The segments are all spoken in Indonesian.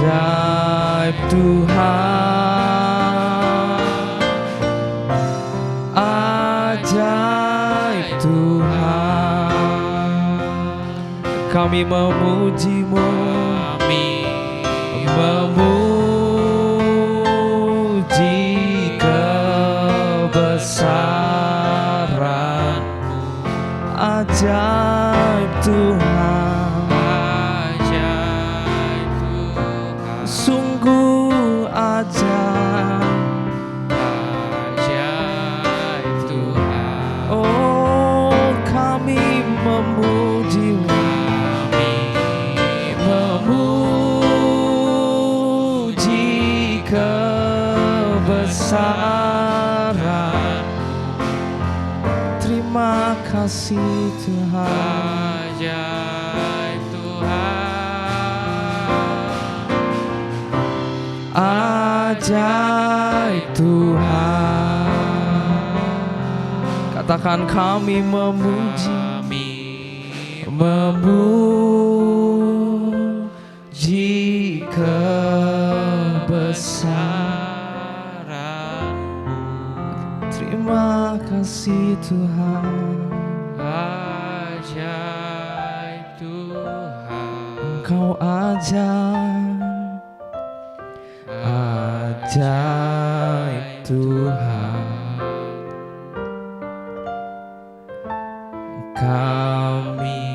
ajaib Tuhan, ajaib Tuhan. Kami memuji-Mu, memuji kebesaran-Mu, ajaib Tuhan, ajaib Tuhan, sungguh ajaib, ajaib Tuhan. oh kami memuji-Mu, memuji kebesaran. Terima kasih Tuhan, Ajaib Tuhan, ajaib Tuhan. Katakan kami memuji, memuji kebesaran-Mu. Terima kasih Tuhan, ajaib Tuhan, Engkau ajaib, ajaib Tuhan. Kami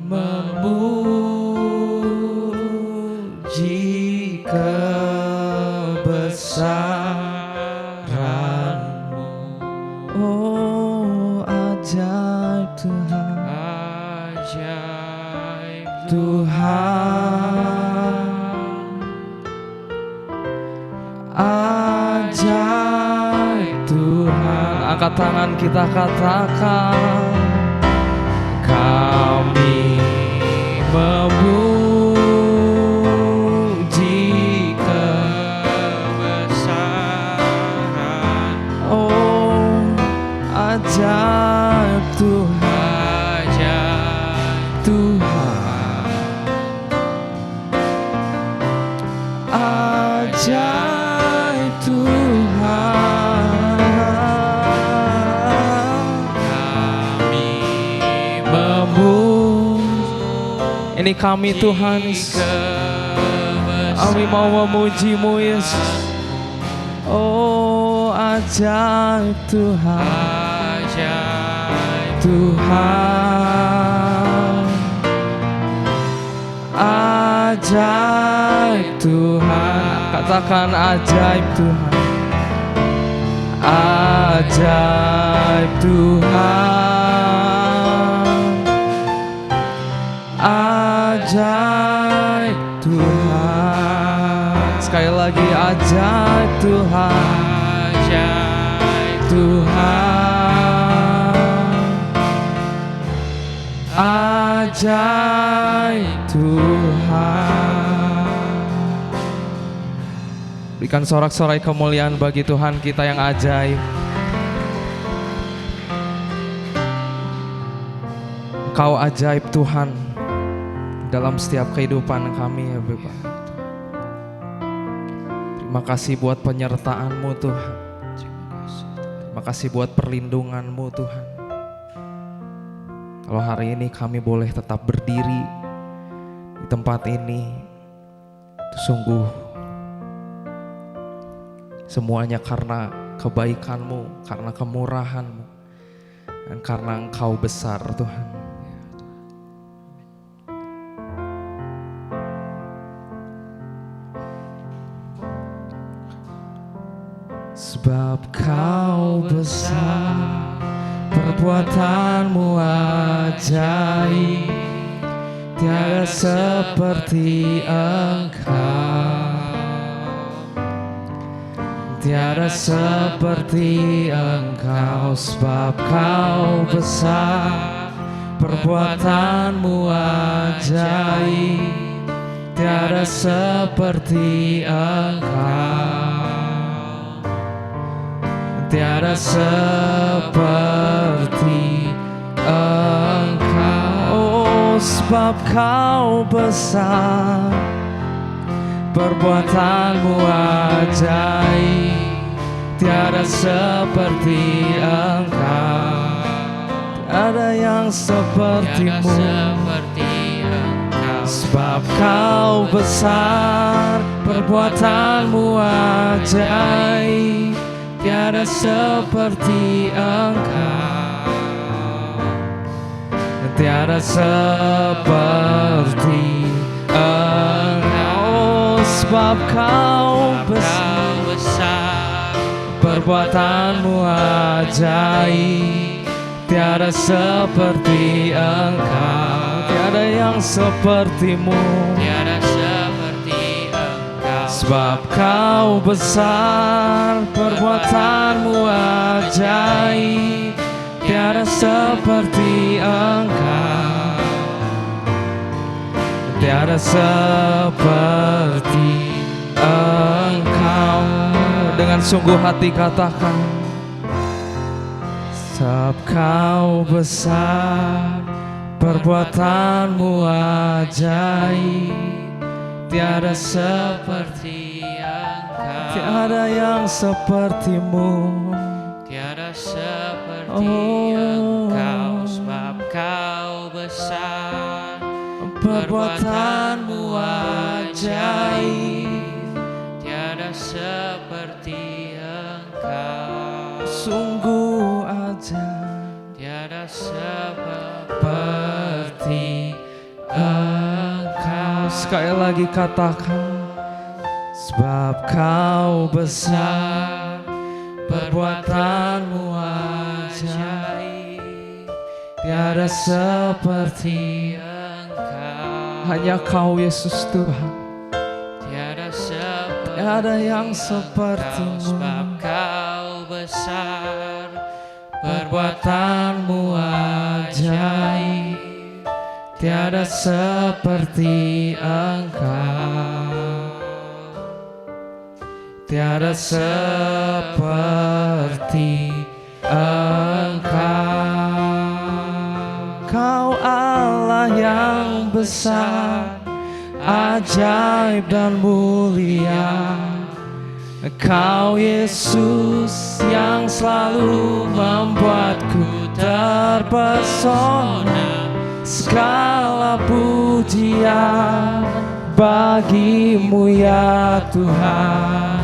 memuji kebesaran-Mu, oh ajaib Tuhan, ajaib Tuhan, ajaib Tuhan. Angkat tangan kita katakan, kami memuji kebesaran, oh ajaib Tuhan, ajaib Tuhan, ajaib Tuhan. Ini kami Tuhan Yesus, kami mau memuji-Mu Yesus, oh ajaib Tuhan, ajaib Tuhan, ajaib Tuhan. Katakan ajaib Tuhan, ajaib Tuhan, ajaib Tuhan. Sekali lagi ajaib Tuhan, ajaib Tuhan, ajaib Tuhan. Berikan sorak-sorai kemuliaan bagi Tuhan kita yang ajaib. Engkau ajaib Tuhan dalam setiap kehidupan kami ya Bapak. Terima kasih buat penyertaan-Mu Tuhan. Terima kasih buat perlindungan-Mu Tuhan. Kalau hari ini kami boleh tetap berdiri di tempat ini, itu sungguh semuanya karena kebaikan-Mu, karena kemurahan-Mu, dan karena Engkau besar Tuhan. Sebab Kau besar, perbuatan-Mu ajaib, tiada seperti Engkau, tiada seperti Engkau. Sebab Kau besar, perbuatan-Mu ajaib, tiada seperti Engkau, tiada seperti Engkau. Oh, sebab Kau besar, Perbuatanmu ajaib, tiada seperti Engkau. Tiada yang sepertimu, sebab Kau besar. Perbuatanmu ajaib, tiada seperti Engkau. Tiada seperti Engkau, sebab Kau besar. Perbuatanmu ajaib, tiada seperti Engkau. Tiada yang sepertimu, sebab Kau besar. Perbuatanmu ajaib, tiada seperti Engkau. Tiada seperti Engkau. Dengan sungguh hati katakan, sebab Kau besar. Perbuatanmu ajaib, tiada seperti Engkau. Tiada yang sepertimu, tiada seperti Engkau, sebab Kau besar. Perbuatanmu ajaib, tiada seperti Engkau, sungguh ajaib. tiada seperti Engkau. Sekali lagi katakan, sebab Kau besar. Perbuatanmu ajaib, tiada seperti Engkau. Hanya Kau Yesus Tuhan, Tiada seperti tiada yang Engkau, sepertimu. sebab Kau besar. Perbuatanmu ajaib, tiada seperti Engkau. Tiada seperti Engkau. Kau Allah yang besar, ajaib dan mulia. Kau Yesus yang selalu membuatku terpesona. Segala pujian bagimu ya Tuhan.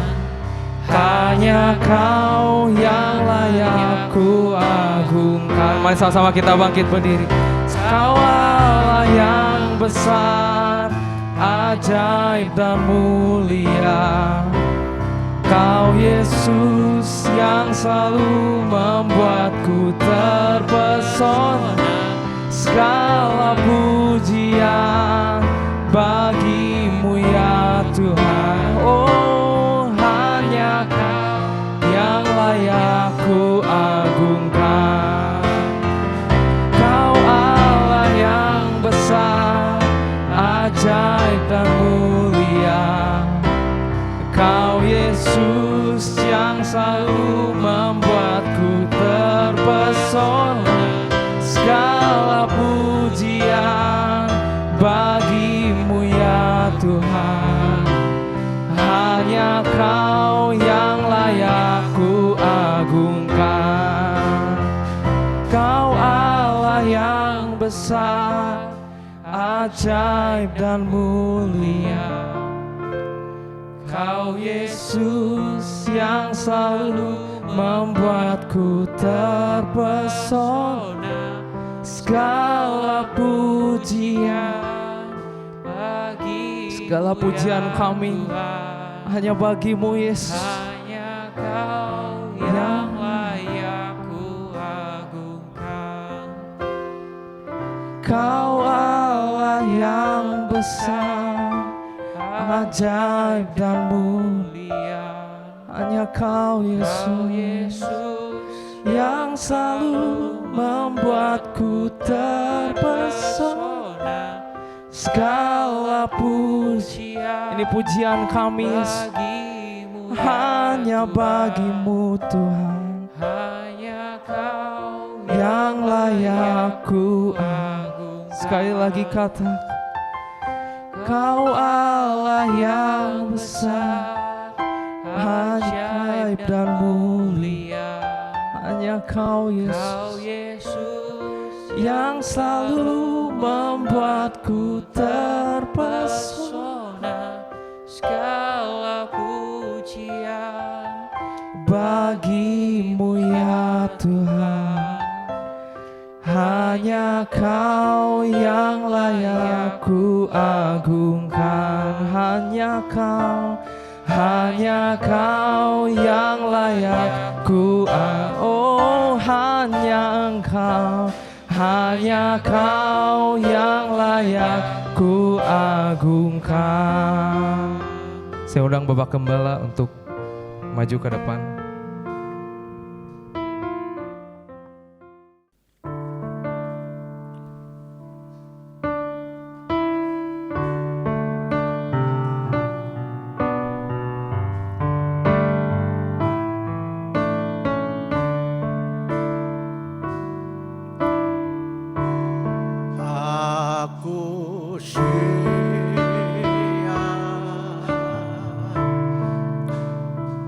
Hanya Kau yang layak ku agungkan. Mari sama-sama kita bangkit berdiri. Kau Allah yang besar, ajaib dan mulia. Kau Yesus yang selalu membuatku terpesona. Segala pujian bagimu ya Tuhan. Oh, hanya Kau yang layak ku agungkan. Kau Allah yang besar, ajaib dan mulia. Kau Yesus yang selalu membuatku terpesona. Segala pujian bagimu ya Tuhan. Hanya Kau yang layak ku agungkan. Kau Allah yang besar, ajaib dan mulia. Kau Yesus yang selalu membuatku terpesona. Segala pujian bagi segala pujian kami hanya bagimu Yesus. Hanya Kau yang layak ku agungkan. Kau Allah yang besar, ajaib dan mulia. Hanya Kau Yesus yang selalu membuatku terpesona. Segala pujian, ini pujian kami Yesus, hanya bagimu Tuhan. Hanya Kau yang layak ku agungkan. Sekali lagi kata, Kau Allah yang besar, ajaib dan mulia. Hanya Kau Kau Yesus Yesus yang selalu membuatku terpesona. segala pujian Bagimu ya Tuhan, hanya Kau yang layak ku agungkan. Hanya Kau yang layak ku oh hanya Kau yang layak ku agungkan. Saya undang Bapak Gembala untuk maju ke depan. Aku siap,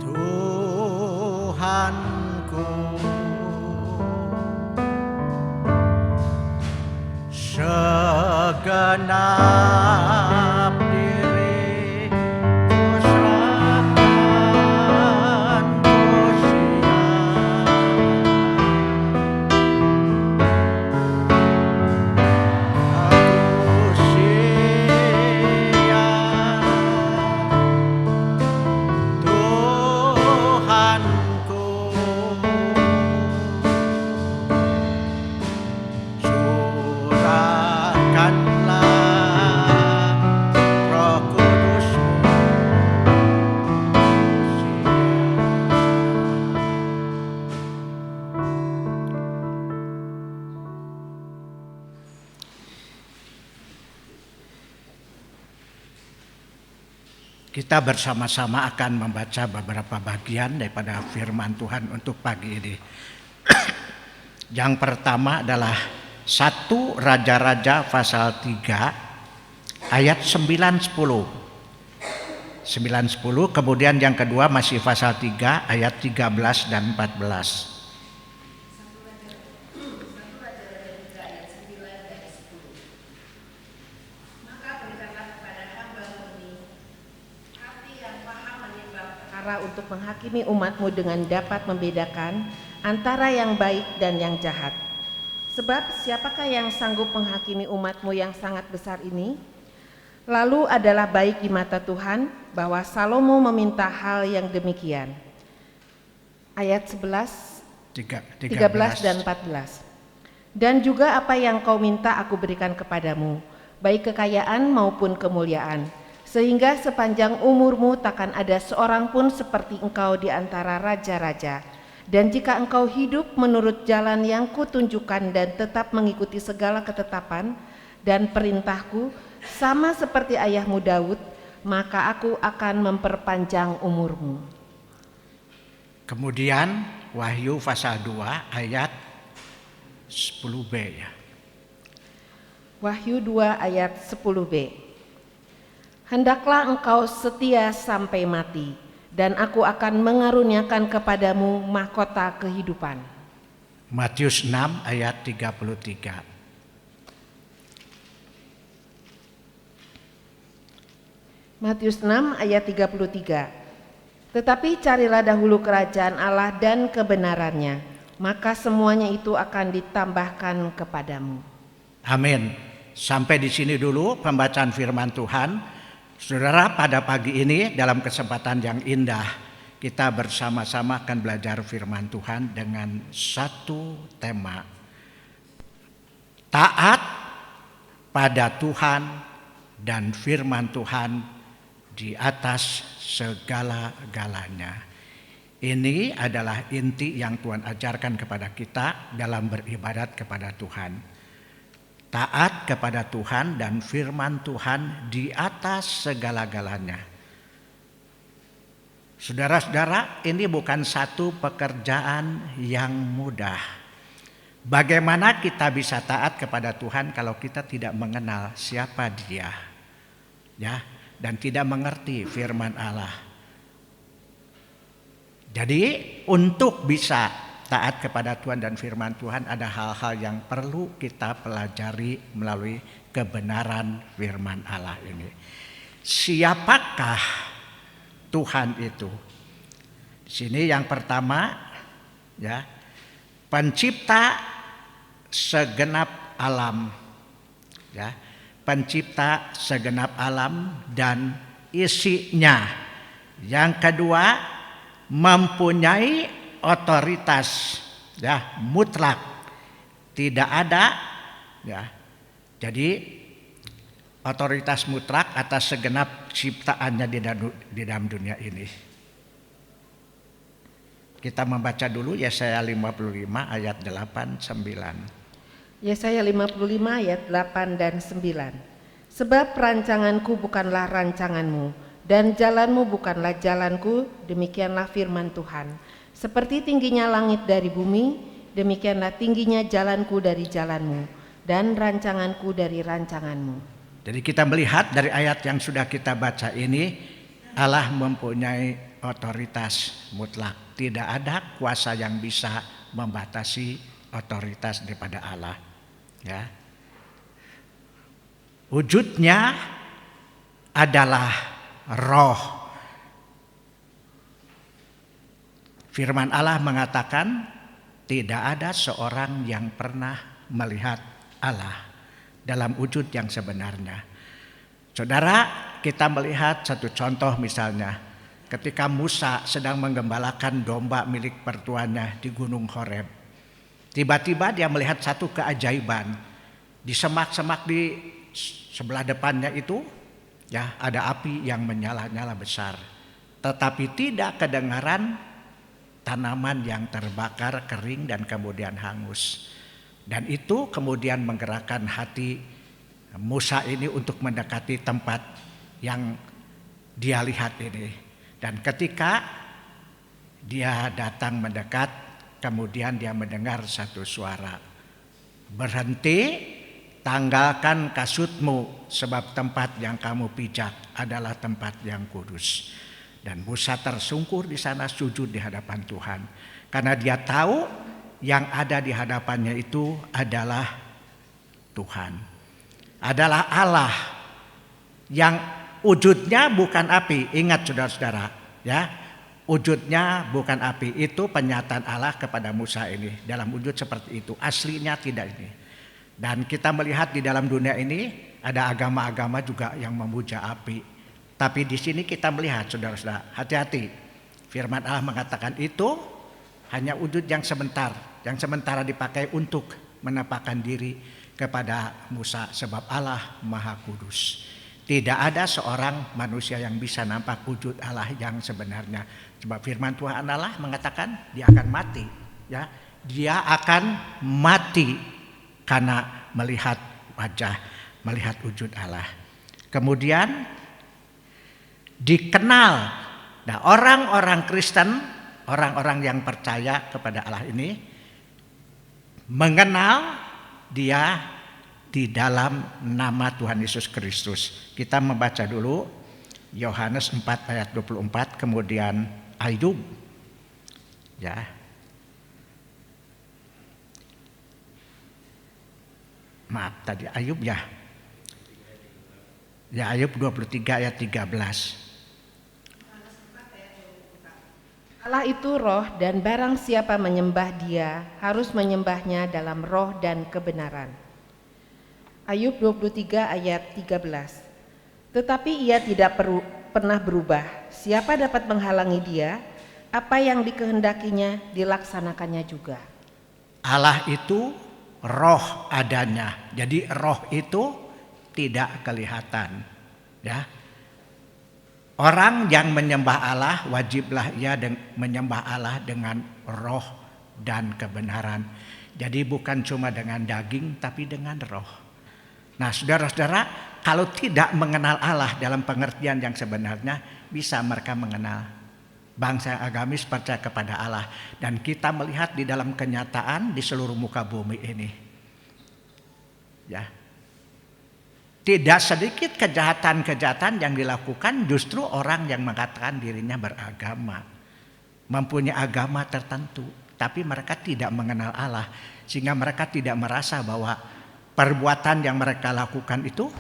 Tuhanku, segenap diri ku serahkan, ku siap. Aku siap, Tuhanku, curahkanlah Roh Kudus-Mu. Kita bersama-sama akan membaca beberapa bagian daripada firman Tuhan untuk pagi ini. Yang pertama adalah 1 Raja-Raja pasal 3 ayat 9-10. 9-10, kemudian yang kedua masih pasal 3 ayat 13 dan 14. Untuk menghakimi umatmu dengan dapat membedakan antara yang baik dan yang jahat. Sebab siapakah yang sanggup menghakimi umatmu yang sangat besar ini? Lalu adalah baik di mata Tuhan bahwa Salomo meminta hal yang demikian. Ayat 11, 13 dan 14. Dan juga apa yang kau minta aku berikan kepadamu, baik kekayaan maupun kemuliaan, sehingga sepanjang umurmu takkan ada seorang pun seperti engkau di antara raja-raja. Dan jika engkau hidup menurut jalan yang kutunjukkan dan tetap mengikuti segala ketetapan dan perintahku, sama seperti ayahmu Daud, maka aku akan memperpanjang umurmu. Kemudian Wahyu pasal 2 ayat 10b ya. Wahyu 2 ayat 10b. Hendaklah engkau setia sampai mati, dan aku akan mengaruniakan kepadamu mahkota kehidupan. Matius 6 ayat 33. Matius 6 ayat 33. Tetapi carilah dahulu kerajaan Allah dan kebenarannya, maka semuanya itu akan ditambahkan kepadamu. Amin. Sampai di sini dulu pembacaan firman Tuhan. Saudara, pada pagi ini dalam kesempatan yang indah kita bersama-sama akan belajar firman Tuhan dengan satu tema. Taat pada Tuhan dan firman Tuhan di atas segala-galanya. Ini adalah inti yang Tuhan ajarkan kepada kita dalam beribadat kepada Tuhan. Taat kepada Tuhan dan firman Tuhan di atas segala-galanya. Saudara-saudara, ini bukan satu pekerjaan yang mudah. Bagaimana kita bisa taat kepada Tuhan kalau kita tidak mengenal siapa Dia? Ya, dan tidak mengerti firman Allah. Jadi untuk bisa taat kepada Tuhan dan firman Tuhan ada hal-hal yang perlu kita pelajari melalui kebenaran firman Allah ini. Siapakah Tuhan itu? Di sini yang pertama ya, pencipta segenap alam ya, pencipta segenap alam dan isinya. Yang kedua, mempunyai otoritas ya mutlak, tidak ada ya. Jadi otoritas mutlak atas segenap ciptaannya di dalam dunia ini. Kita membaca dulu Yesaya 55 ayat 8 9. Yesaya 55 ayat 8 dan 9. Sebab rancanganku bukanlah rancanganmu, dan jalanmu bukanlah jalanku, demikianlah firman Tuhan. Seperti tingginya langit dari bumi, demikianlah tingginya jalanku dari jalanmu, dan rancanganku dari rancanganmu. Jadi kita melihat dari ayat yang sudah kita baca ini, Allah mempunyai otoritas mutlak. Tidak ada kuasa yang bisa membatasi otoritas daripada Allah. Ya. Wujudnya adalah roh. Firman Allah mengatakan tidak ada seorang yang pernah melihat Allah dalam wujud yang sebenarnya. Saudara, kita melihat satu contoh misalnya ketika Musa sedang menggembalakan domba milik pertuannya di Gunung Horeb. Tiba-tiba dia melihat satu keajaiban. Di semak-semak di sebelah depannya itu ya ada api yang menyala-nyala besar. Tetapi tidak kedengaran tanaman yang terbakar kering dan kemudian hangus. Dan itu kemudian menggerakkan hati Musa ini untuk mendekati tempat yang dia lihat ini. Dan ketika dia datang mendekat, kemudian dia mendengar satu suara. Berhenti, tanggalkan kasutmu, sebab tempat yang kamu pijak adalah tempat yang kudus. Dan Musa tersungkur di sana sujud di hadapan Tuhan. Karena dia tahu yang ada di hadapannya itu adalah Tuhan. Adalah Allah yang wujudnya bukan api. Ingat saudara-saudara ya. Wujudnya bukan api. Itu penyataan Allah kepada Musa ini. Dalam wujud seperti itu. Aslinya tidak ini. Dan kita melihat di dalam dunia ini ada agama-agama juga yang memuja api. Tapi di sini kita melihat saudara-saudara, hati-hati. Firman Allah mengatakan itu hanya wujud yang sebentar. Yang sementara dipakai untuk menampakkan diri kepada Musa. Sebab Allah Maha Kudus. Tidak ada seorang manusia yang bisa nampak wujud Allah yang sebenarnya. Sebab firman Tuhan Allah mengatakan dia akan mati. Ya, dia akan mati karena melihat wajah, melihat wujud Allah. Kemudian dikenal. Nah, orang-orang Kristen, orang-orang yang percaya kepada Allah ini mengenal dia di dalam nama Tuhan Yesus Kristus. Kita membaca dulu Yohanes 4 ayat 24, kemudian Ayub. Ya. Maaf tadi Ayub ya. Ya, Ayub 23 ayat 13. Allah itu roh, dan barang siapa menyembah dia harus menyembahnya dalam roh dan kebenaran. Ayub 23 ayat 13. Tetapi ia tidak pernah berubah. Siapa dapat menghalangi dia? Apa yang dikehendakinya dilaksanakannya juga. Allah itu roh adanya. Jadi roh itu tidak kelihatan. Ya. Orang yang menyembah Allah wajiblah ia menyembah Allah dengan roh dan kebenaran. Jadi bukan cuma dengan daging tapi dengan roh. Nah saudara-saudara, kalau tidak mengenal Allah dalam pengertian yang sebenarnya, bisa mereka mengenal bangsa yang agamis percaya kepada Allah. Dan kita melihat di dalam kenyataan di seluruh muka bumi ini. Ya. Tidak sedikit kejahatan-kejahatan yang dilakukan justru orang yang mengatakan dirinya beragama, mempunyai agama tertentu, tapi mereka tidak mengenal Allah, sehingga mereka tidak merasa bahwa perbuatan yang mereka lakukan itu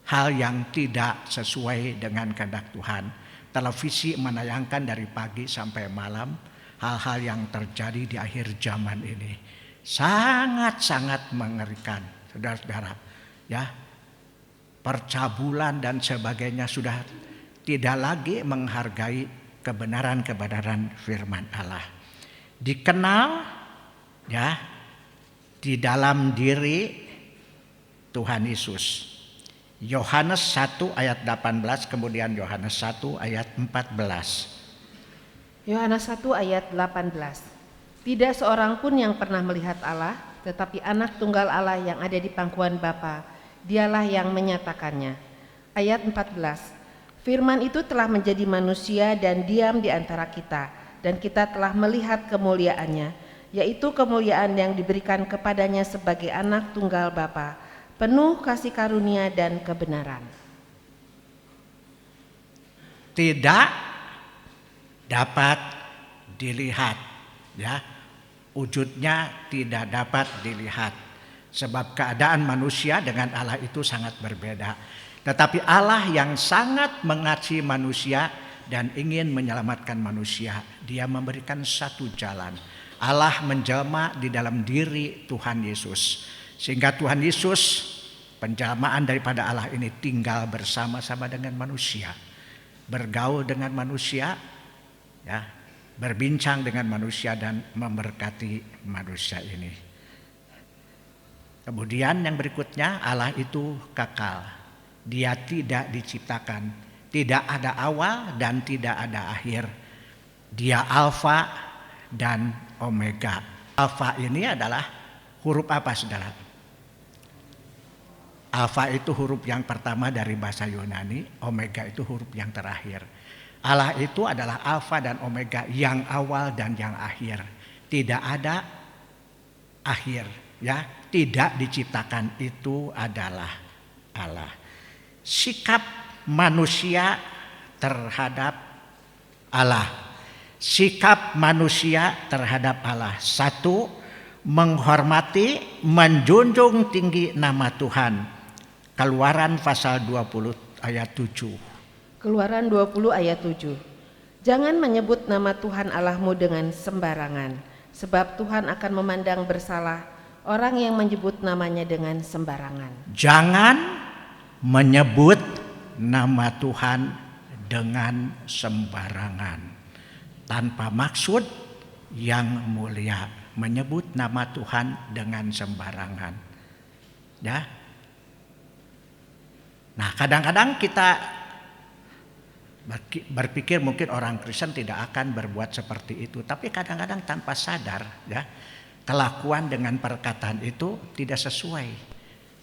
hal yang tidak sesuai dengan kehendak Tuhan. Televisi menayangkan dari pagi sampai malam hal-hal yang terjadi di akhir zaman ini. Sangat-sangat mengerikan, saudara-saudara. Ya, percabulan dan sebagainya sudah tidak lagi menghargai kebenaran-kebenaran firman Allah. Dikenal ya di dalam diri Tuhan Yesus. Yohanes 1 ayat 18, kemudian Yohanes 1 ayat 14. Yohanes 1 ayat 18. Tidak seorang pun yang pernah melihat Allah, tetapi anak tunggal Allah yang ada di pangkuan Bapa, dialah yang menyatakannya. Ayat 14. Firman itu telah menjadi manusia dan diam di antara kita, dan kita telah melihat kemuliaannya, yaitu kemuliaan yang diberikan kepadanya sebagai anak tunggal Bapa, penuh kasih karunia dan kebenaran. Tidak dapat dilihat, ya, wujudnya tidak dapat dilihat, sebab keadaan manusia dengan Allah itu sangat berbeda. Tetapi Allah yang sangat mengasihi manusia dan ingin menyelamatkan manusia, Dia memberikan satu jalan. Allah menjelma di dalam diri Tuhan Yesus, sehingga Tuhan Yesus, penjelmaan daripada Allah ini, tinggal bersama-sama dengan manusia, bergaul dengan manusia, ya, berbincang dengan manusia dan memberkati manusia ini. Kemudian yang berikutnya, Allah itu kekal. Dia tidak diciptakan, tidak ada awal dan tidak ada akhir. Dia Alfa dan Omega. Alfa ini adalah huruf apa, saudara? Alfa itu huruf yang pertama dari bahasa Yunani, Omega itu huruf yang terakhir. Allah itu adalah Alfa dan Omega, yang awal dan yang akhir. Tidak ada akhir, ya, tidak diciptakan, itu adalah Allah. Sikap manusia terhadap Allah. Sikap manusia terhadap Allah. Satu, menghormati, menjunjung tinggi nama Tuhan. Keluaran pasal 20 ayat 7. Keluaran 20 ayat 7. Jangan menyebut nama Tuhan Allahmu dengan sembarangan, sebab Tuhan akan memandang bersalah orang yang menyebut namanya dengan sembarangan. Jangan menyebut nama Tuhan dengan sembarangan, tanpa maksud yang mulia. Menyebut nama Tuhan dengan sembarangan, ya. Nah, kadang-kadang kita berpikir mungkin orang Kristen tidak akan berbuat seperti itu, tapi kadang-kadang tanpa sadar, ya, kelakuan dengan perkataan itu tidak sesuai.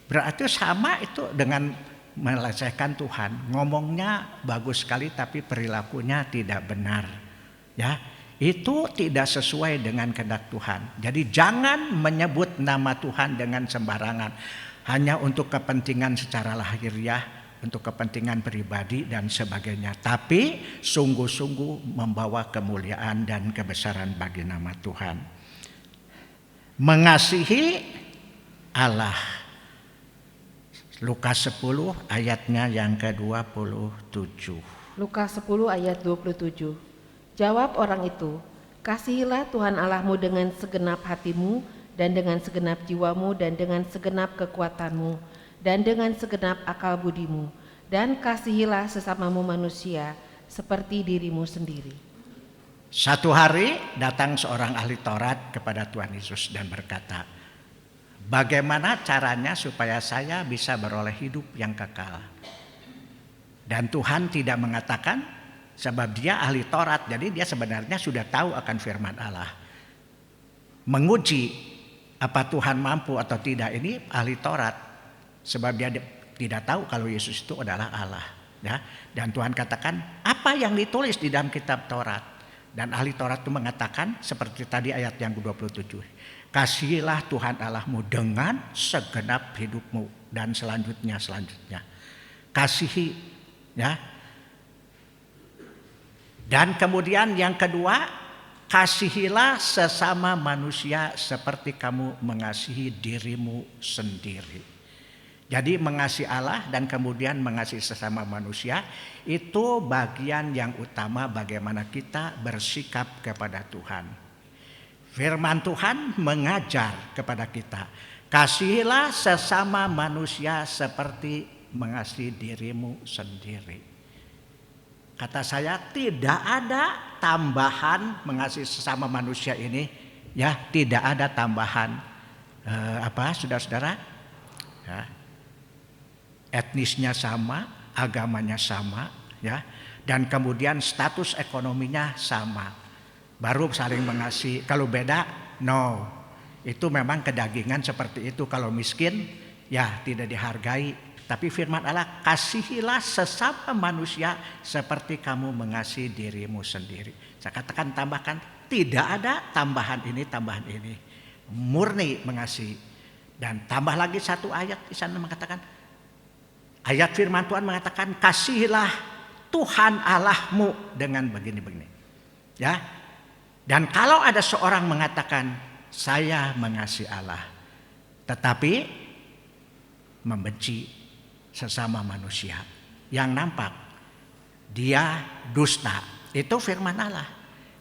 Berarti sama itu dengan melecehkan Tuhan. Ngomongnya bagus sekali tapi perilakunya tidak benar, ya. Itu tidak sesuai dengan kehendak Tuhan. Jadi jangan menyebut nama Tuhan dengan sembarangan, hanya untuk kepentingan secara lahiriah, untuk kepentingan pribadi dan sebagainya, tapi sungguh-sungguh membawa kemuliaan dan kebesaran bagi nama Tuhan. Mengasihi Allah. Lukas 10 ayatnya yang ke-27. Lukas 10 ayat 27. Jawab orang itu, kasihilah Tuhan Allahmu dengan segenap hatimu dan dengan segenap jiwamu dan dengan segenap kekuatanmu dan dengan segenap akal budimu, dan kasihilah sesamamu manusia seperti dirimu sendiri. Satu hari datang seorang ahli Taurat kepada Tuhan Yesus dan berkata, bagaimana caranya supaya saya bisa beroleh hidup yang kekal? Dan Tuhan tidak mengatakan, sebab dia ahli Taurat, jadi dia sebenarnya sudah tahu akan firman Allah. Menguji apa Tuhan mampu atau tidak, ini ahli Taurat, sebab dia tidak tahu kalau Yesus itu adalah Allah, ya. Dan Tuhan katakan, apa yang ditulis di dalam kitab Taurat? Dan ahli Taurat itu mengatakan seperti tadi ayat yang ke-27, Kasihilah Tuhan Allahmu dengan segenap hidupmu dan selanjutnya. Kasihi, ya. Dan kemudian yang kedua, kasihilah sesama manusia seperti kamu mengasihi dirimu sendiri. Jadi mengasihi Allah dan kemudian mengasihi sesama manusia itu bagian yang utama bagaimana kita bersikap kepada Tuhan. Firman Tuhan mengajar kepada kita, kasihilah sesama manusia seperti mengasihi dirimu sendiri. Kata saya, tidak ada tambahan mengasihi sesama manusia ini, ya, tidak ada tambahan saudara-saudara, ya. Etnisnya sama, agamanya sama, ya, dan kemudian status ekonominya sama, baru saling mengasihi. Kalau beda, no, itu memang kedagingan seperti itu. Kalau miskin, ya tidak dihargai. Tapi firman Allah, kasihilah sesama manusia seperti kamu mengasihi dirimu sendiri. Saya katakan, tambahkan, tidak ada tambahan ini, murni mengasihi. Dan tambah lagi satu ayat di sana mengatakan, ayat firman Tuhan mengatakan, kasihilah Tuhan Allahmu dengan begini-begini. Ya. Dan kalau ada seorang mengatakan, saya mengasihi Allah, tetapi membenci sesama manusia, yang nampak dia dusta. Itu firman Allah.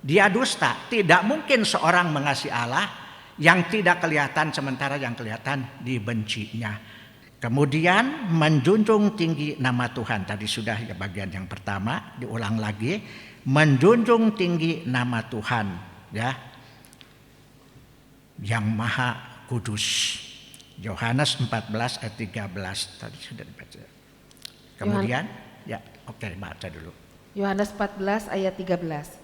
Dia dusta. Tidak mungkin seorang mengasihi Allah yang tidak kelihatan, sementara yang kelihatan dibencinya. Kemudian menjunjung tinggi nama Tuhan. Tadi sudah ya bagian yang pertama, diulang lagi. Menjunjung tinggi nama Tuhan, ya, yang Maha Kudus. Yohanes 14 ayat 13 tadi sudah dibaca. Kemudian, ya, oke, baca dulu. Yohanes 14 ayat 13.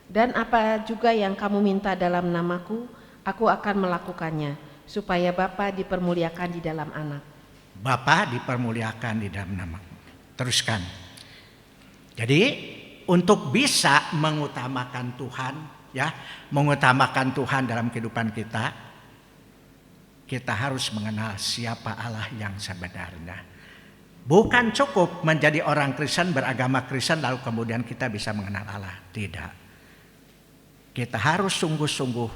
Dan apa juga yang kamu minta dalam namaku, aku akan melakukannya, supaya Bapa dipermuliakan di dalam Anak. Bapa dipermuliakan di dalam namaku. Teruskan. Jadi untuk bisa mengutamakan Tuhan, ya, mengutamakan Tuhan dalam kehidupan kita harus mengenal siapa Allah yang sebenarnya. Bukan cukup menjadi orang Kristen, beragama Kristen lalu kemudian kita bisa mengenal Allah. Tidak. Kita harus sungguh-sungguh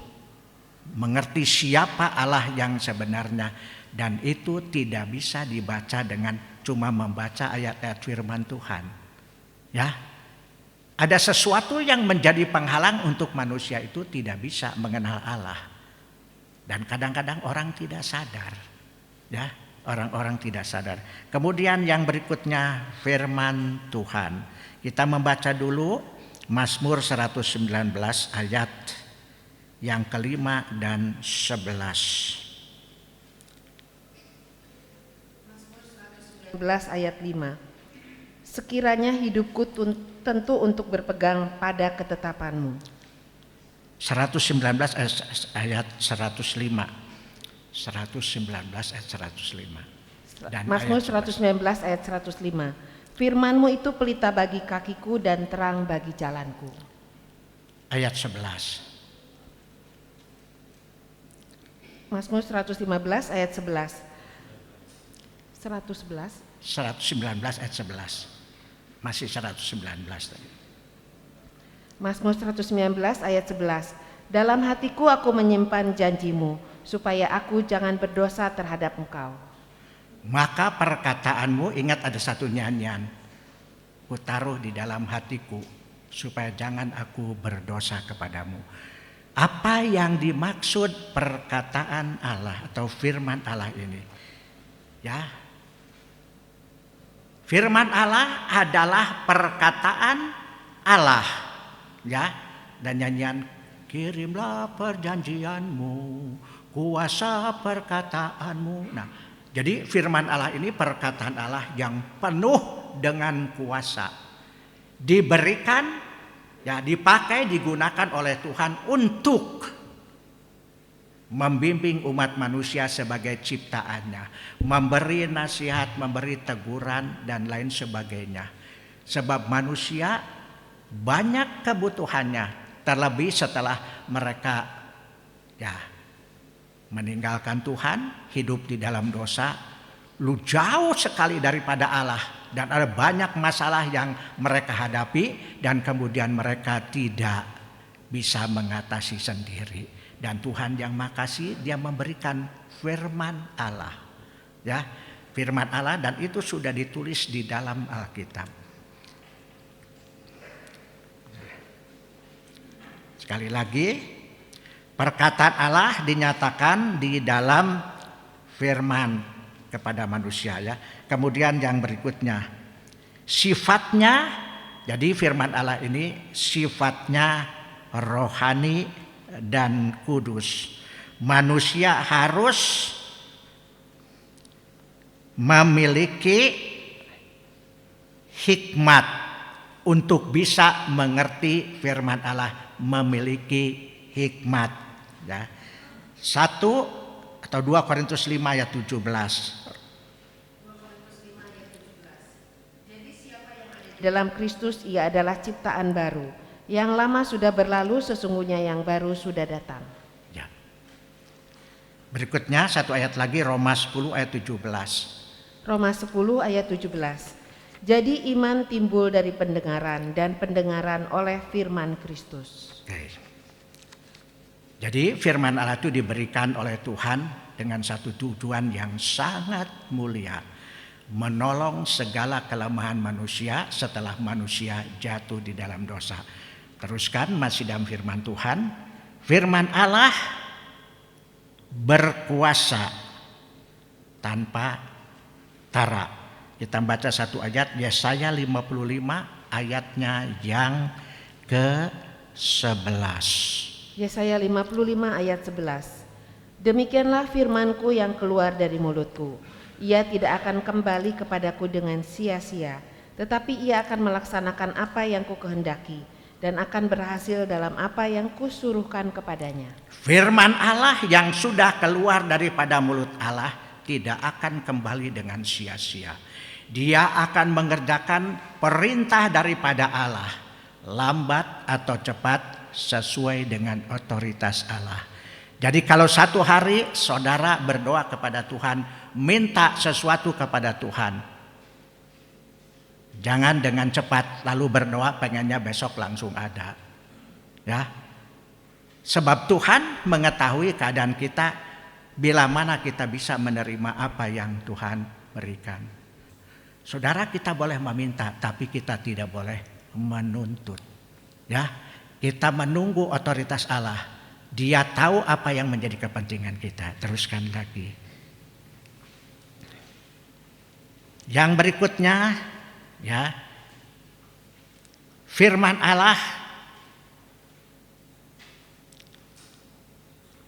mengerti siapa Allah yang sebenarnya, dan itu tidak bisa dibaca dengan cuma membaca ayat-ayat firman Tuhan. Ya. Ada sesuatu yang menjadi penghalang untuk manusia itu tidak bisa mengenal Allah. Dan kadang-kadang orang tidak sadar. Ya, orang-orang tidak sadar. Kemudian yang berikutnya firman Tuhan. Kita membaca dulu Mazmur 119 ayat yang kelima dan 11. 11 ayat 5. Sekiranya hidupku tentu untuk berpegang pada ketetapanmu. 119 ayat 105. 119 ayat 105. Dan Mazmur ayat 119 ayat 105. Firman-Mu itu pelita bagi kakiku dan terang bagi jalanku. ayat 11. Mazmur 115 ayat 11. 111. 119 ayat 11. Masih 119 tadi. Mazmur 119 ayat 11. Dalam hatiku aku menyimpan janjimu, supaya aku jangan berdosa terhadap Engkau. Maka perkataanmu, ingat ada satu nyanyian, ku taruh di dalam hatiku supaya jangan aku berdosa kepadamu. Apa yang dimaksud perkataan Allah atau firman Allah ini? Ya, firman Allah adalah perkataan Allah. Ya, dan nyanyian, kirimlah perjanjianmu, kuasa perkataanmu. Nah, jadi firman Allah ini perkataan Allah yang penuh dengan kuasa. Diberikan, ya, dipakai, digunakan oleh Tuhan untuk membimbing umat manusia sebagai ciptaannya, memberi nasihat, memberi teguran dan lain sebagainya. Sebab manusia banyak kebutuhannya, terlebih setelah mereka, ya, meninggalkan Tuhan, hidup di dalam dosa, lu jauh sekali daripada Allah, dan ada banyak masalah yang mereka hadapi dan kemudian mereka tidak bisa mengatasi sendiri. Dan Tuhan yang makasih, dia memberikan firman Allah, ya, firman Allah, dan itu sudah ditulis di dalam Alkitab. Sekali lagi, perkataan Allah dinyatakan di dalam firman kepada manusia, ya. Kemudian yang berikutnya, sifatnya, jadi firman Allah ini sifatnya rohani dan kudus. Manusia harus memiliki hikmat untuk bisa mengerti firman Allah, memiliki hikmat, ya. 1 atau 2 Korintus 5 ayat 17. Jadi siapa yang ada di dalam Kristus, ia adalah ciptaan baru. Yang lama sudah berlalu, sesungguhnya yang baru sudah datang. Ya. Berikutnya satu ayat lagi, Roma 10 ayat 17. Roma 10 ayat 17. Jadi iman timbul dari pendengaran, dan pendengaran oleh firman Kristus. Oke. Jadi firman Allah itu diberikan oleh Tuhan dengan satu tujuan yang sangat mulia, menolong segala kelemahan manusia setelah manusia jatuh di dalam dosa. Teruskan masih dalam firman Tuhan, firman Allah berkuasa tanpa tara. Kita baca satu ayat, Yesaya 55 ayatnya yang ke-11. Yesaya 55 ayat 11. Demikianlah firmanku yang keluar dari mulutku. Ia tidak akan kembali kepadaku dengan sia-sia, tetapi ia akan melaksanakan apa yang kukehendaki dan akan berhasil dalam apa yang kusuruhkan kepadanya. Firman Allah yang sudah keluar daripada mulut Allah tidak akan kembali dengan sia-sia. Dia akan mengerjakan perintah daripada Allah, lambat atau cepat sesuai dengan otoritas Allah. Jadi kalau satu hari saudara berdoa kepada Tuhan, minta sesuatu kepada Tuhan, jangan dengan cepat lalu berdoa pengennya besok langsung ada, ya. Sebab Tuhan mengetahui keadaan kita, bila mana kita bisa menerima apa yang Tuhan berikan. Saudara, kita boleh meminta, tapi kita tidak boleh menuntut, ya. Kita menunggu otoritas Allah. Dia tahu apa yang menjadi kepentingan kita. Teruskan lagi. Yang berikutnya, ya, firman Allah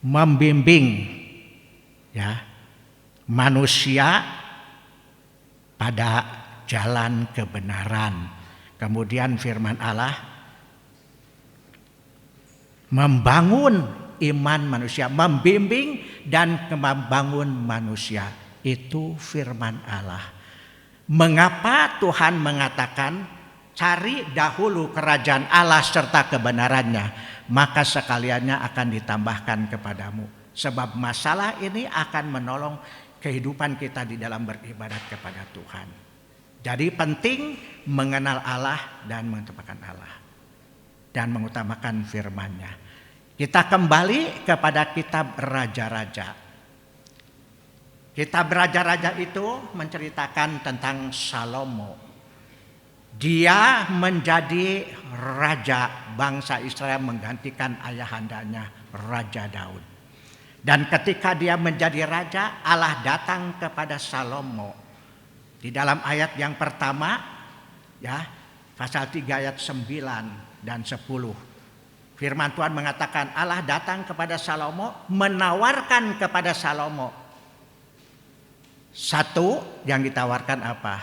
membimbing, ya, manusia pada jalan kebenaran. Kemudian firman Allah membangun iman manusia, membimbing dan membangun manusia. Itu firman Allah. Mengapa Tuhan mengatakan cari dahulu kerajaan Allah serta kebenarannya, maka sekaliannya akan ditambahkan kepadamu. Sebab masalah ini akan menolong kehidupan kita di dalam beribadat kepada Tuhan. Jadi penting mengenal Allah dan mengutamakan Allah dan mengutamakan firman-Nya. Kita kembali kepada kitab Raja-Raja. Kitab Raja-Raja itu menceritakan tentang Salomo. Dia menjadi raja bangsa Israel menggantikan ayahandanya Raja Daud. Dan ketika dia menjadi raja, Allah datang kepada Salomo. Di dalam ayat yang pertama, ya, pasal 3 ayat 9 dan 10. Firman Tuhan mengatakan Allah datang kepada Salomo, menawarkan kepada Salomo. Satu yang ditawarkan apa?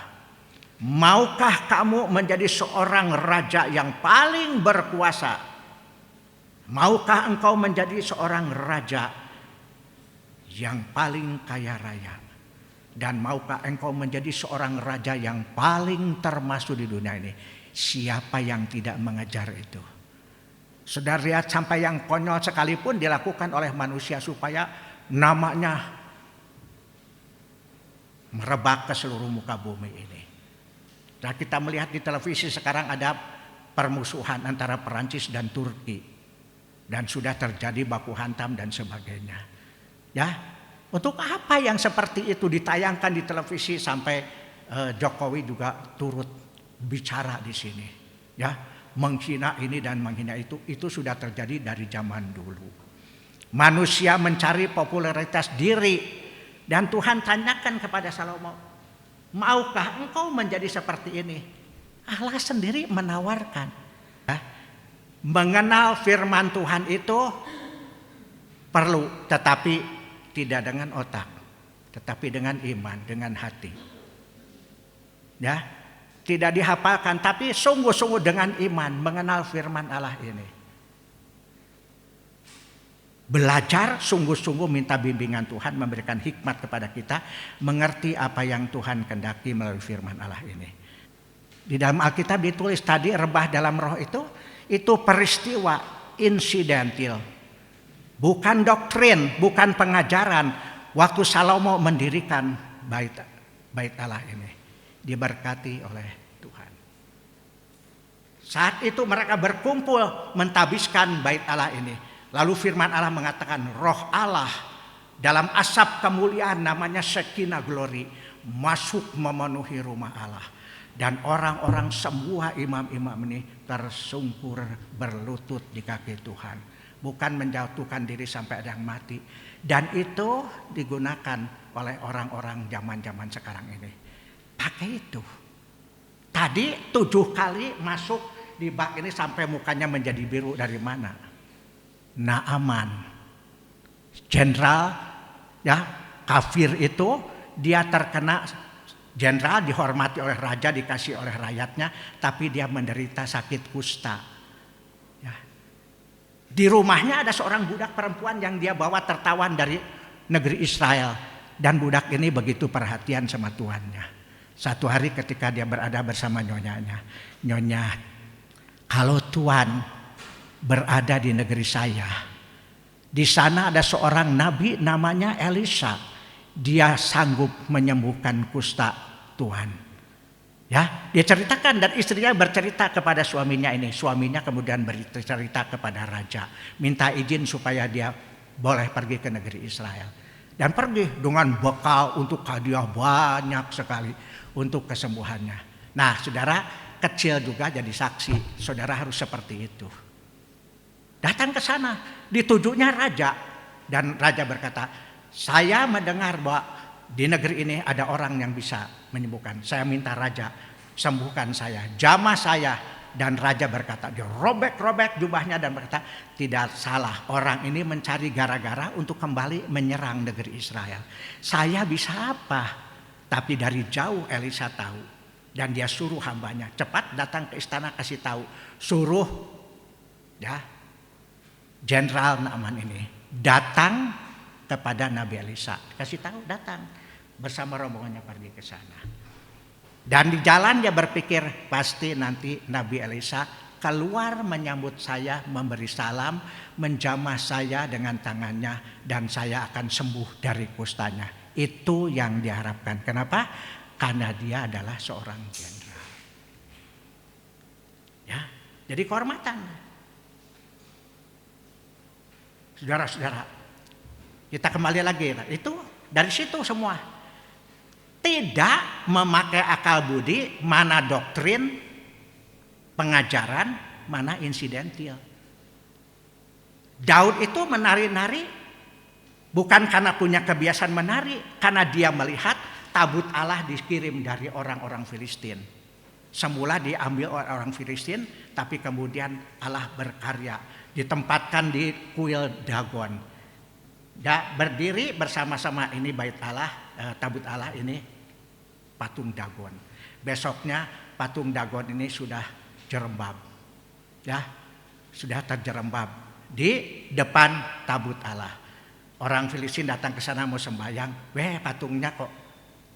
Maukah kamu menjadi seorang raja yang paling berkuasa? Maukah engkau menjadi seorang raja yang paling kaya raya? Dan maukah engkau menjadi seorang raja yang paling termasuk di dunia ini? Siapa yang tidak mengejar itu? Saudara lihat, sampai yang konyol sekalipun dilakukan oleh manusia supaya namanya merebak ke seluruh muka bumi ini. Nah, kita melihat di televisi sekarang ada permusuhan antara Perancis dan Turki dan sudah terjadi baku hantam dan sebagainya. Ya, untuk apa yang seperti itu ditayangkan di televisi sampai Jokowi juga turut bicara di sini. Ya, menghina ini dan menghina itu sudah terjadi dari zaman dulu. Manusia mencari popularitas diri. Dan Tuhan tanyakan kepada Salomo, maukah engkau menjadi seperti ini? Allah sendiri menawarkan. Mengenal firman Tuhan itu perlu, tetapi tidak dengan otak, tetapi dengan iman, dengan hati. Ya, tidak dihafalkan, tapi sungguh-sungguh dengan iman mengenal firman Allah ini. Belajar sungguh-sungguh minta bimbingan Tuhan, memberikan hikmat kepada kita, mengerti apa yang Tuhan kehendaki melalui firman Allah ini. Di dalam Alkitab ditulis tadi, rebah dalam roh itu peristiwa insidental. Bukan doktrin, bukan pengajaran. Waktu Salomo mendirikan bait Allah ini, diberkati oleh Tuhan. Saat itu mereka berkumpul mentabiskan bait Allah ini. Lalu firman Allah mengatakan roh Allah dalam asap kemuliaan namanya Shekinah Glory masuk memenuhi rumah Allah. Dan orang-orang semua imam-imam ini tersungkur berlutut di kaki Tuhan. Bukan menjatuhkan diri sampai ada yang mati. Dan itu digunakan oleh orang-orang zaman-zaman sekarang ini. Pakai itu. Tadi 7 kali masuk di bak ini sampai mukanya menjadi biru dari mana? Naaman, jenderal ya kafir itu, dia terkena, jenderal dihormati oleh raja, dikasih oleh rakyatnya, tapi dia menderita sakit kusta. Ya. Di rumahnya ada seorang budak perempuan yang dia bawa tertawan dari negeri Israel, dan budak ini begitu perhatian sama tuannya. Satu hari ketika dia berada bersama nyonyanya, nyonya, kalau tuan berada di negeri saya, di sana ada seorang nabi namanya Elisa, dia sanggup menyembuhkan kusta Tuhan. Ya, dia ceritakan dan istrinya bercerita kepada suaminya ini. Suaminya kemudian bercerita kepada raja, minta izin supaya dia boleh pergi ke negeri Israel. Dan pergi dengan bekal untuk hadiah banyak sekali untuk kesembuhannya. Nah, saudara, kecil juga jadi saksi. Saudara harus seperti itu. Datang ke sana, ditujunya raja, dan raja berkata, saya mendengar bahwa di negeri ini ada orang yang bisa menyembuhkan. Saya minta raja sembuhkan saya, jamah saya. Dan raja berkata, dia robek-robek jubahnya dan berkata, tidak salah, orang ini mencari gara-gara untuk kembali menyerang negeri Israel. Saya bisa apa? Tapi dari jauh Elisa tahu, dan dia suruh hambanya cepat datang ke istana, kasih tahu, suruh ya Jenderal Naaman ini datang kepada Nabi Elisa, kasih tahu datang bersama rombongannya pergi ke sana. Dan di jalan dia berpikir pasti nanti Nabi Elisa keluar menyambut saya, memberi salam, menjamah saya dengan tangannya, dan saya akan sembuh dari kustanya. Itu yang diharapkan. Kenapa? Karena dia adalah seorang jenderal. Ya, jadi kehormatan. Saudara-saudara, kita kembali lagi, itu dari situ semua. Tidak memakai akal budi, mana doktrin, pengajaran, mana insidental. Daud itu menari-nari bukan karena punya kebiasaan menari, karena dia melihat tabut Allah dikirim dari orang-orang Filistin. Semula diambil oleh orang Filistin, tapi kemudian Allah berkarya, ditempatkan di kuil Dagon. Berdiri bersama-sama ini bait Allah, tabut Allah ini patung Dagon. Besoknya patung Dagon ini sudah jerembab, ya, sudah terjerembab di depan tabut Allah. Orang Filistin datang ke sana mau sembahyang, patungnya kok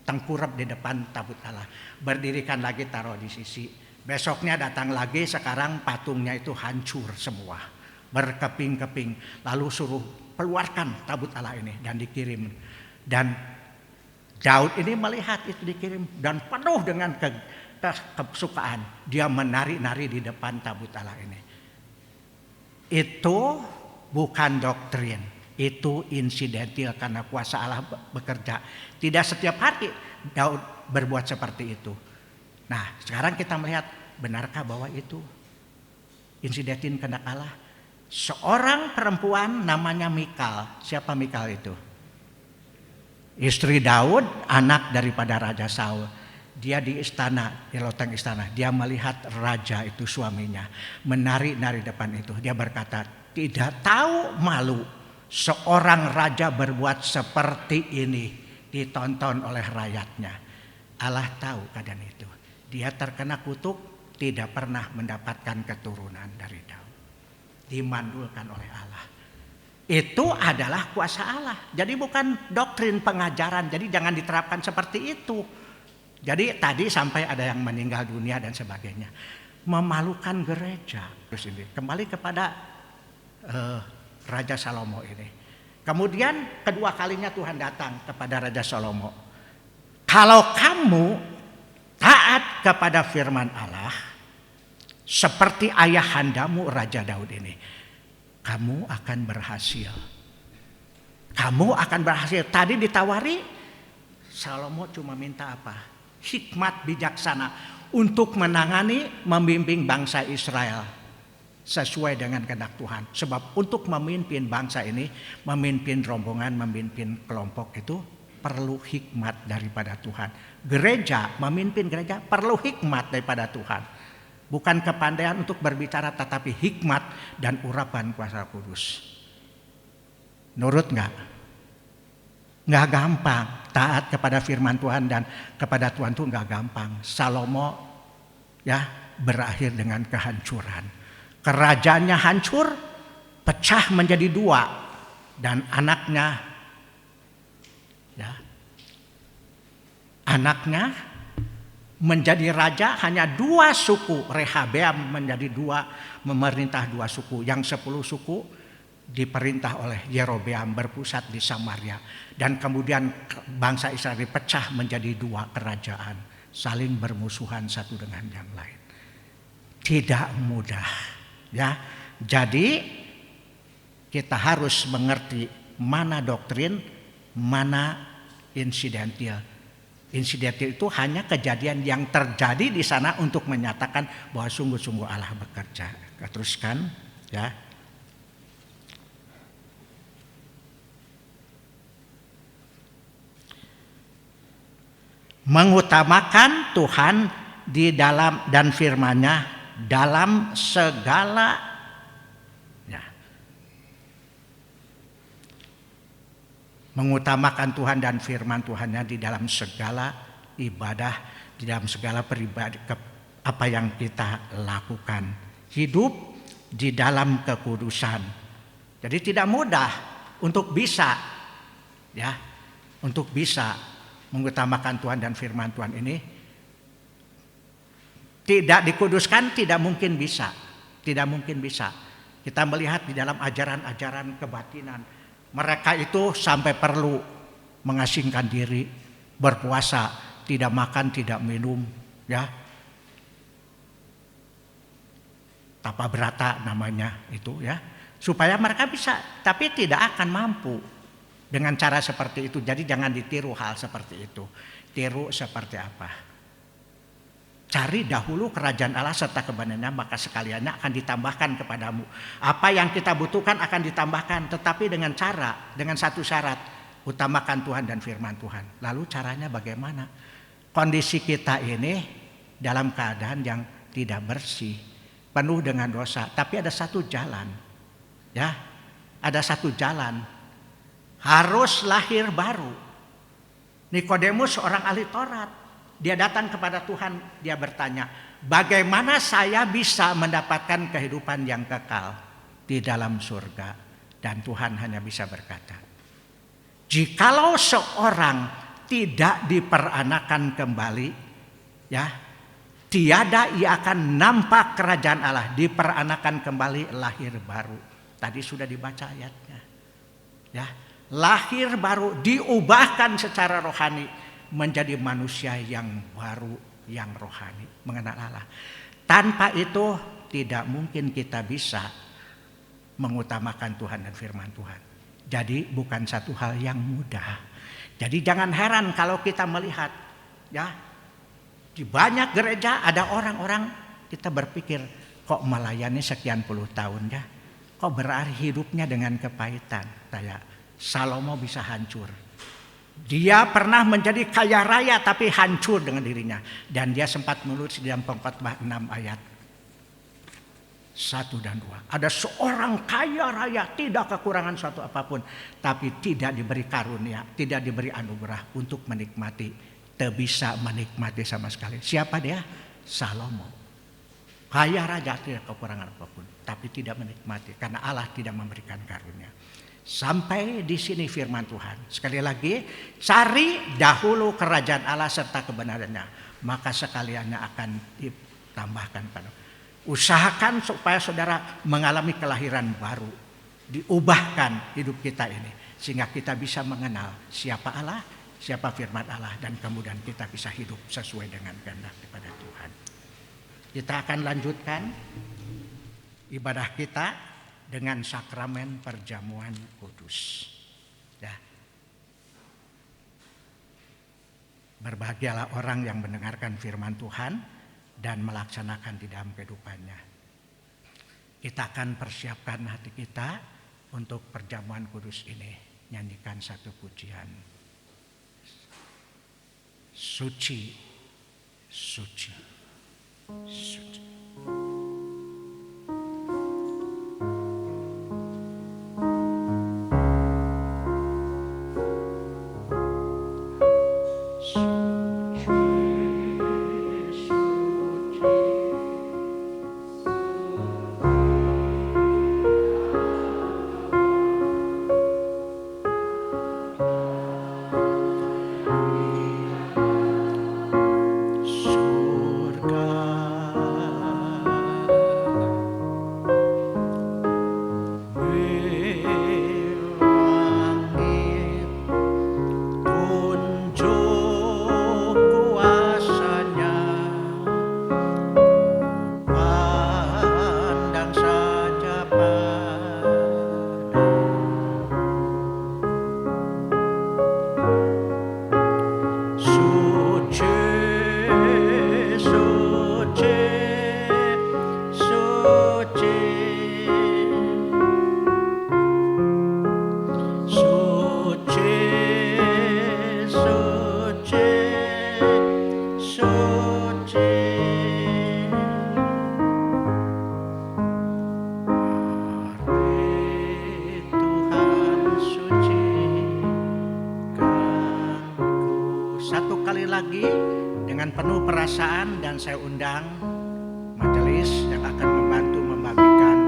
tengkurap di depan tabut Allah. Berdirikan lagi, taruh di sisi. Besoknya datang lagi, sekarang patungnya itu hancur semua, berkeping-keping. Lalu suruh keluarkan tabut Allah ini dan dikirim. Dan Daud ini melihat itu dikirim dan penuh dengan kesukaan. Dia menari-nari di depan tabut Allah ini. Itu bukan doktrin, itu insidentil karena kuasa Allah bekerja. Tidak setiap hari Daud berbuat seperti itu. Nah, sekarang kita melihat, benarkah bahwa itu insidentil kehendak Allah? Seorang perempuan namanya Mikal. Siapa Mikal itu? Istri Daud, anak daripada Raja Saul. Dia di istana, di loteng istana. Dia melihat raja itu, suaminya, menari-nari depan itu. Dia berkata, tidak tahu malu seorang raja berbuat seperti ini, ditonton oleh rakyatnya. Allah tahu keadaan itu. Dia terkena kutuk, tidak pernah mendapatkan keturunan dari Daud. Dimandulkan oleh Allah. Itu adalah kuasa Allah. Jadi bukan doktrin pengajaran. Jadi jangan diterapkan seperti itu. Jadi tadi sampai ada yang meninggal dunia dan sebagainya. Memalukan gereja. Terus ini kembali kepada Raja Salomo ini. Kemudian kedua kalinya Tuhan datang kepada Raja Salomo. Kalau kamu taat kepada firman Allah seperti ayahandamu Raja Daud ini, kamu akan berhasil. Kamu akan berhasil. Tadi ditawari, Salomo cuma minta apa? Hikmat bijaksana untuk menangani, membimbing bangsa Israel sesuai dengan kehendak Tuhan. Sebab untuk memimpin bangsa ini, memimpin rombongan, memimpin kelompok itu perlu hikmat daripada Tuhan. Gereja, memimpin gereja perlu hikmat daripada Tuhan. Bukan kepandaian untuk berbicara, tetapi hikmat dan urapan kuasa kudus. Nurut nggak? Nggak gampang. Taat kepada firman Tuhan dan kepada Tuhan itu nggak gampang. Salomo ya berakhir dengan kehancuran. Kerajaannya hancur, pecah menjadi dua, dan anaknya menjadi raja hanya dua suku. Rehabeam menjadi dua, memerintah dua suku. Yang 10 suku diperintah oleh Yerobeam berpusat di Samaria. Dan kemudian bangsa Israel dipecah menjadi dua kerajaan, saling bermusuhan satu dengan yang lain. Tidak mudah, ya. Jadi kita harus mengerti mana doktrin, mana insidentil. Insidentil itu hanya kejadian yang terjadi di sana untuk menyatakan bahwa sungguh-sungguh Allah bekerja. Teruskan, ya. Mengutamakan Tuhan di dalam dan firman-Nya dalam segala mengutamakan Tuhan dan firman Tuhan-Nya di dalam segala ibadah, di dalam segala peribadi apa yang kita lakukan. Hidup di dalam kekudusan. Jadi tidak mudah untuk bisa mengutamakan Tuhan dan firman Tuhan ini. Tidak dikuduskan tidak mungkin bisa. Tidak mungkin bisa. Kita melihat di dalam ajaran-ajaran kebatinan, mereka itu sampai perlu mengasingkan diri, berpuasa, tidak makan, tidak minum, ya. Tapa berata namanya itu, ya. Supaya mereka bisa, tapi tidak akan mampu dengan cara seperti itu. Jadi jangan ditiru hal seperti itu. Tiru seperti apa? Cari dahulu kerajaan Allah serta kebenarannya, maka sekaliannya akan ditambahkan kepadamu. Apa yang kita butuhkan akan ditambahkan, tetapi dengan satu syarat, utamakan Tuhan dan firman Tuhan. Lalu caranya bagaimana? Kondisi kita ini dalam keadaan yang tidak bersih, penuh dengan dosa, tapi ada satu jalan, ya, ada satu jalan, harus lahir baru. Nikodemus seorang ahli Taurat. Dia datang kepada Tuhan, dia bertanya, bagaimana saya bisa mendapatkan kehidupan yang kekal di dalam surga? Dan Tuhan hanya bisa berkata, jikalau seorang tidak diperanakan kembali, ya, tiada ia akan nampak kerajaan Allah. Diperanakan kembali, lahir baru. Tadi sudah dibaca ayatnya. Ya, lahir baru, diubahkan secara rohani menjadi manusia yang baru, yang rohani, mengenal Allah. Tanpa itu tidak mungkin kita bisa mengutamakan Tuhan dan firman Tuhan. Jadi bukan satu hal yang mudah. Jadi jangan heran kalau kita melihat ya di banyak gereja ada orang-orang, kita berpikir kok melayani sekian puluh tahun ya, kok berakhir hidupnya dengan kepahitan. Kayak Salomo bisa hancur. Dia pernah menjadi kaya raya tapi hancur dengan dirinya. Dan dia sempat menulis di dalam Pengkhotbah 6 ayat 1 dan 2. Ada seorang kaya raya tidak kekurangan suatu apapun. Tapi tidak diberi karunia, tidak diberi anugerah untuk menikmati. Tidak bisa menikmati sama sekali. Siapa dia? Salomo. Kaya raja tidak kekurangan apapun. Tapi tidak menikmati karena Allah tidak memberikan karunia. Sampai di sini firman Tuhan. Sekali lagi, cari dahulu kerajaan Allah serta kebenarannya, maka sekaliannya akan ditambahkan pada. Usahakan supaya saudara mengalami kelahiran baru, diubahkan hidup kita ini, sehingga kita bisa mengenal siapa Allah, siapa firman Allah, dan kemudian kita bisa hidup sesuai dengan kehendak kepada Tuhan. Kita akan lanjutkan ibadah kita dengan sakramen perjamuan kudus. Ya. Berbahagialah orang yang mendengarkan firman Tuhan dan melaksanakan di dalam kehidupannya. Kita akan persiapkan hati kita untuk perjamuan kudus ini. Nyanyikan satu pujian. Suci, suci, suci. Saya undang majelis yang akan membantu membagikan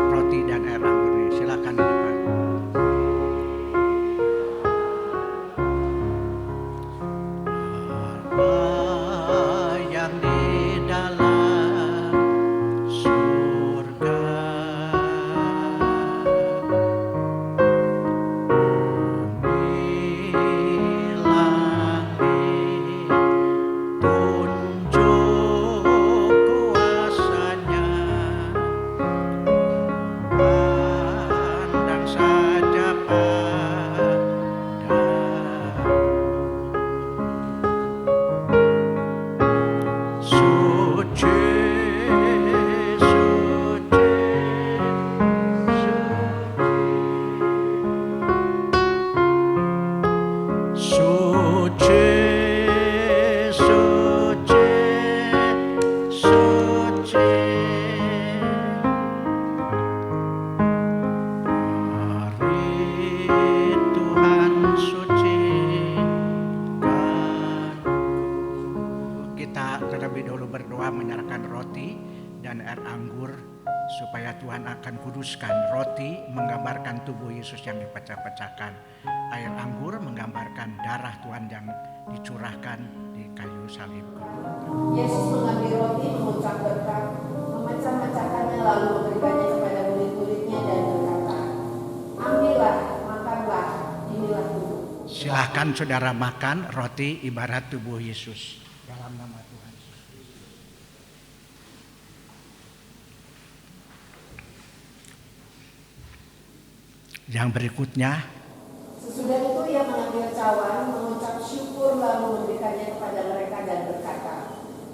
roti dan air anggur ini. Silakan di depan. Allah yang di dalam surga, dan air anggur supaya Tuhan akan kuduskan. Roti menggambarkan tubuh Yesus yang dipecah-pecahkan. Air anggur menggambarkan darah Tuhan yang dicurahkan di kayu salib. Yesus mengambil roti, mengucap berkat, memecah-mecahkannya lalu memberikannya kepada murid-muridnya dan berkata, "Ambillah, makanlah Silahkan saudara makan roti ibarat tubuh Yesus. Dalam nama Tuhan Yesus. Yang berikutnya, Sesudah itu ia mengambil cawan, mengucap syukur lalu memberikannya kepada mereka dan berkata,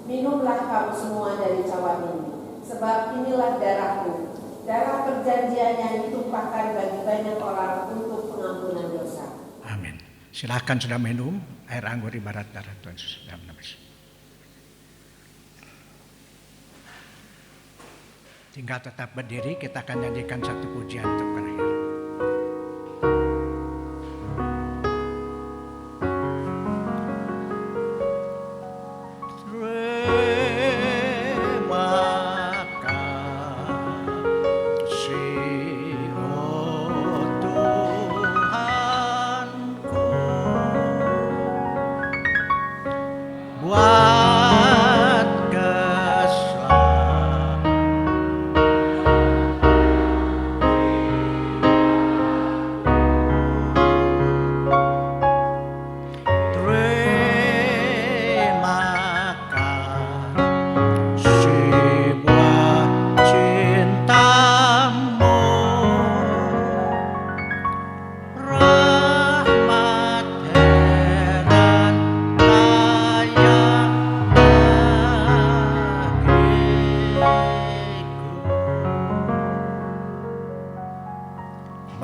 minumlah kamu semua dari cawan ini, sebab inilah darahku, darah perjanjian yang ditumpahkan bagi banyak orang untuk pengampunan dosa. amin. Silahkan sudah minum air anggur ibarat darah Tuhan Yesus. Dalam nama Yesus. Tinggal tetap berdiri, kita akan nyanyikan satu pujian untuk berakhir.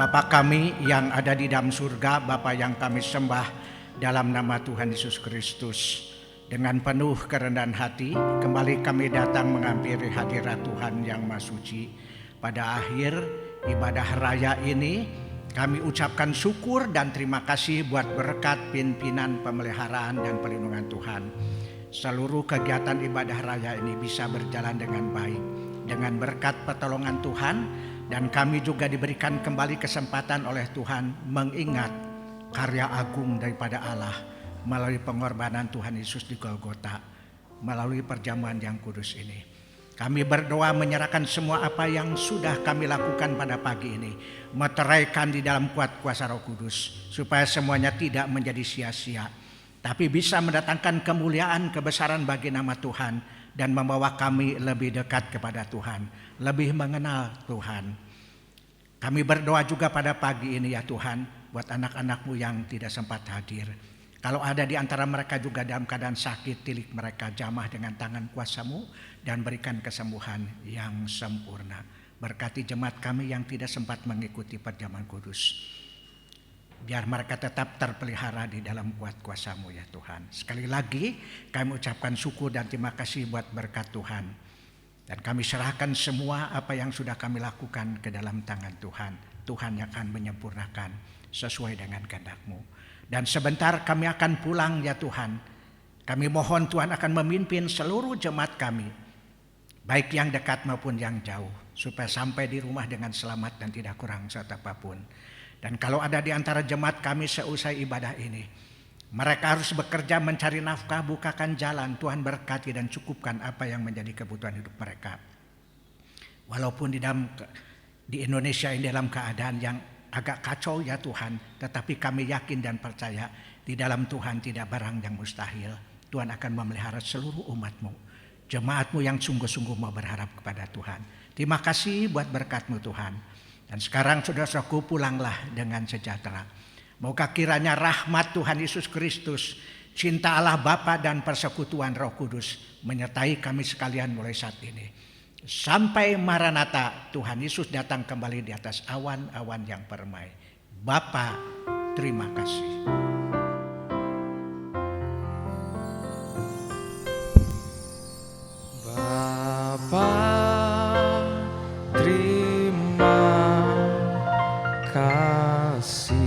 Bapa kami yang ada di dalam surga, Bapa yang kami sembah dalam nama Tuhan Yesus Kristus. Dengan penuh kerendahan hati, kembali kami datang menghampiri hadirat Tuhan yang Maha Suci. Pada akhir ibadah raya ini, kami ucapkan syukur dan terima kasih buat berkat pimpinan pemeliharaan dan perlindungan Tuhan. Seluruh kegiatan ibadah raya ini bisa berjalan dengan baik, dengan berkat pertolongan Tuhan. Dan kami juga diberikan kembali kesempatan oleh Tuhan mengingat karya agung daripada Allah melalui pengorbanan Tuhan Yesus di Golgota, melalui perjamuan yang kudus ini. Kami berdoa menyerahkan semua apa yang sudah kami lakukan pada pagi ini, meteraikan di dalam kuat kuasa Roh Kudus, supaya semuanya tidak menjadi sia-sia, tapi bisa mendatangkan kemuliaan kebesaran bagi nama Tuhan, dan membawa kami lebih dekat kepada Tuhan, lebih mengenal Tuhan. Kami berdoa juga pada pagi ini ya Tuhan, buat anak-anak-Mu yang tidak sempat hadir. Kalau ada di antara mereka juga dalam keadaan sakit, tilik mereka jamah dengan tangan kuasa-Mu dan berikan kesembuhan yang sempurna. Berkati jemaat kami yang tidak sempat mengikuti perjamuan kudus. Biar mereka tetap terpelihara di dalam kuat kuasa-Mu ya Tuhan. Sekali lagi kami ucapkan syukur dan terima kasih buat berkat Tuhan. Dan kami serahkan semua apa yang sudah kami lakukan ke dalam tangan Tuhan. Tuhan yang akan menyempurnakan sesuai dengan kehendak-Mu. Dan sebentar kami akan pulang ya Tuhan. Kami mohon Tuhan akan memimpin seluruh jemaat kami, baik yang dekat maupun yang jauh, supaya sampai di rumah dengan selamat dan tidak kurang satu apapun. Dan kalau ada di antara jemaat kami seusai ibadah ini, mereka harus bekerja mencari nafkah, bukakan jalan. Tuhan berkati dan cukupkan apa yang menjadi kebutuhan hidup mereka. Walaupun di Indonesia ini dalam keadaan yang agak kacau ya Tuhan, tetapi kami yakin dan percaya di dalam Tuhan tidak barang yang mustahil. Tuhan akan memelihara seluruh umat-Mu, jemaat-Mu yang sungguh-sungguh mau berharap kepada Tuhan. Terima kasih buat berkat-Mu Tuhan. Dan sekarang saudara-saudaraku, pulanglah dengan sejahtera. Moga kiranya rahmat Tuhan Yesus Kristus, cinta Allah Bapa dan persekutuan Roh Kudus menyertai kami sekalian mulai saat ini. Sampai Maranatha, Tuhan Yesus datang kembali di atas awan-awan yang permai. Bapa, terima kasih. Bapa, terima kasih.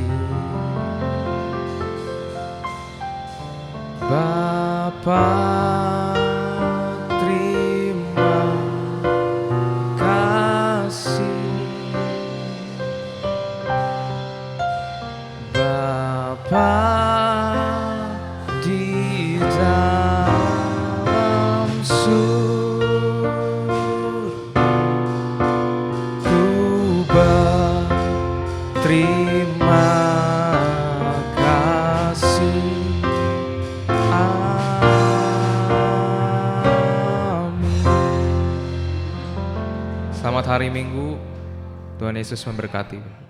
Bapa, terima kasih. Bapa, di dalam surga, Selamat hari Minggu. Tuhan Yesus memberkati.